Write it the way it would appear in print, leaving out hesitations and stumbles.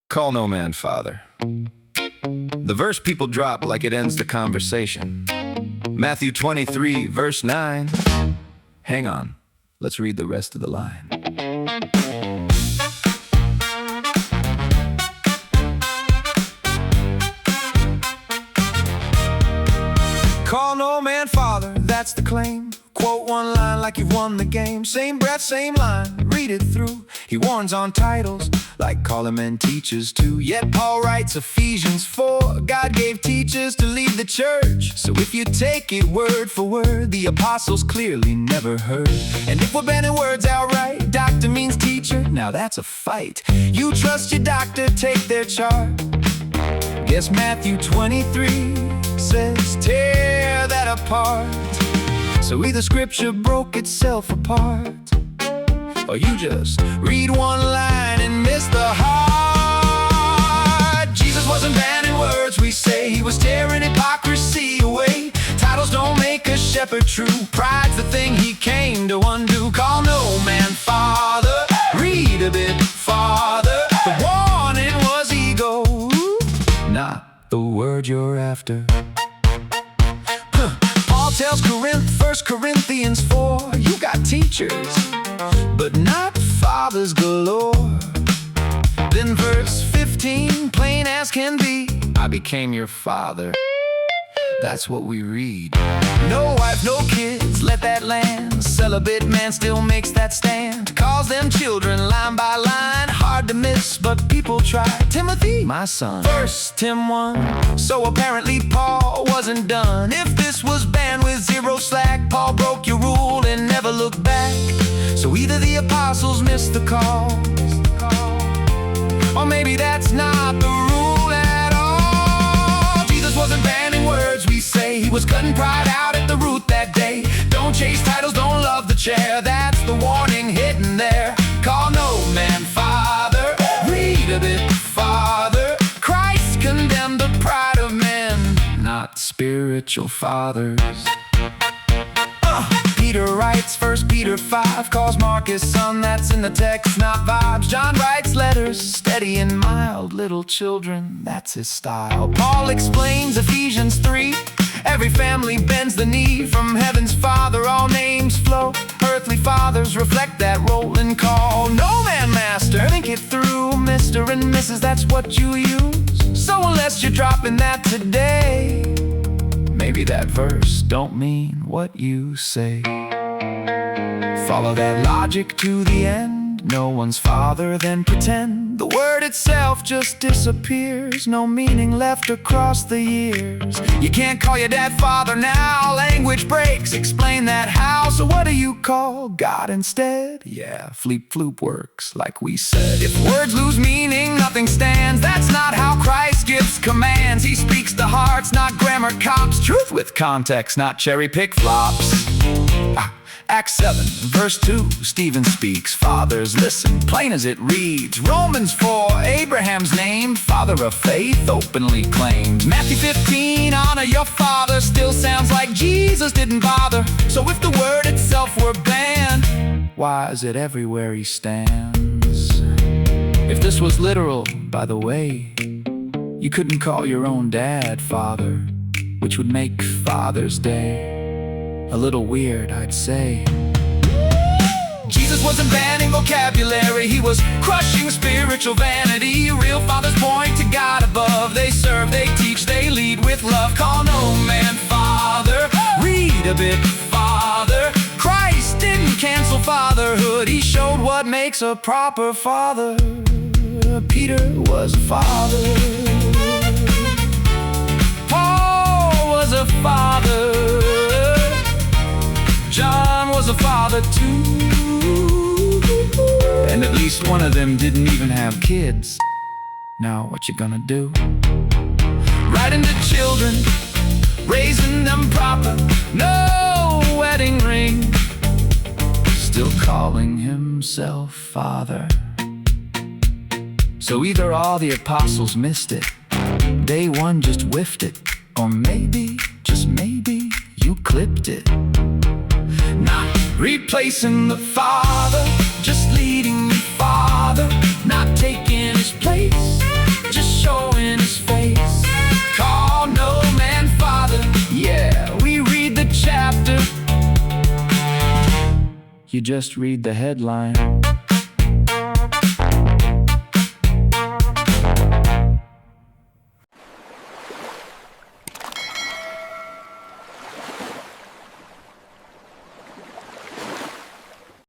Call no man father. The verse people drop like it ends the conversation. Matthew 23, verse 9. Hang on, let's read the rest of the line. Call no man father, that's the claim. Quote one line like you've won the game. Same breath, same line, read it through. He warns on titles, like calling men teachers too. Yet Paul writes Ephesians 4, God gave teachers to lead the church. So if you take it word for word, the apostles clearly never heard. And if we're banning words outright, doctor means teacher, now that's a fight. You trust your doctor, take their chart. Guess Matthew 23 says, tear that apart. So either scripture broke itself apart, or you just read one line and miss the heart. Jesus wasn't banning words, we say. He was tearing hypocrisy away. Titles don't make a shepherd true. Pride's the thing he came to undo. Call no man father, read a bit farther. The warning was ego, not the word you're after. Paul tells Corinth, 1 Corinthians 4, you got teachers, but not fathers galore. Then verse 15, plain as can be, I became your father. That's what we read. No wife, no kids, let that land. Celibate man still makes that stand. Calls them children line by line. Hard to miss, but people try. Timothy, my son, 1 Tim 1. So apparently Paul wasn't done. If this was banned with zero slack, Paul broke your rule and never looked back. So either the apostles missed the call, or maybe that's not the rule at all. Jesus wasn't banning words, we say. He was cutting pride out at the root that day. Don't chase titles, don't love the chair. That's the warning hidden there. Call no man father, read a bit farther. Christ condemned the pride of men, not spiritual fathers. Peter writes 1 Peter 5, calls Marcus son, that's in the text, not vibes. John writes letters, steady and mild, little children, that's his style. Paul explains Ephesians 3, every family bends the knee. From heaven's father all names flow, earthly fathers reflect that role and call. No man master, think it through, Mr. and Mrs., that's what you use. So unless you're dropping that today, maybe that verse don't mean what you say. Follow that logic to the end. No one's father, then pretend. The word itself just disappears. No meaning left across the years. You can't call your dad father now. Language breaks, explain that how. So what do you call God instead? Yeah, fleep floop works like we said. If words lose meaning, nothing stands. That's not how Christ gives commands. He speaks to hearts, not grammar cops. Truth with context, not cherry pick flops. Acts 7, verse 2, Stephen speaks. Fathers, listen, plain as it reads. Romans 4, Abraham's named, father of faith, openly claimed. Matthew 15, honor your father, still sounds like Jesus didn't bother. So if the word itself were banned, why is it everywhere he stands? If this was literal, by the way, you couldn't call your own dad father, which would make Father's Day a little weird, I'd say. Jesus wasn't banning vocabulary, he was crushing spiritual vanity. Real fathers point to God above. They serve, they teach, they lead with love. Call no man father, read a bit farther. Christ didn't cancel fatherhood, he showed what makes a proper father. Peter was a father, Paul was a father, John was a father too. And at least one of them didn't even have kids. Now what you gonna do? Right into children, raising them proper. No wedding ring, still calling himself father. So either all the apostles missed it, day one just whiffed it, or maybe, just maybe, you clipped it. Not replacing the father, just leading the father, not taking his place. You just read the headline.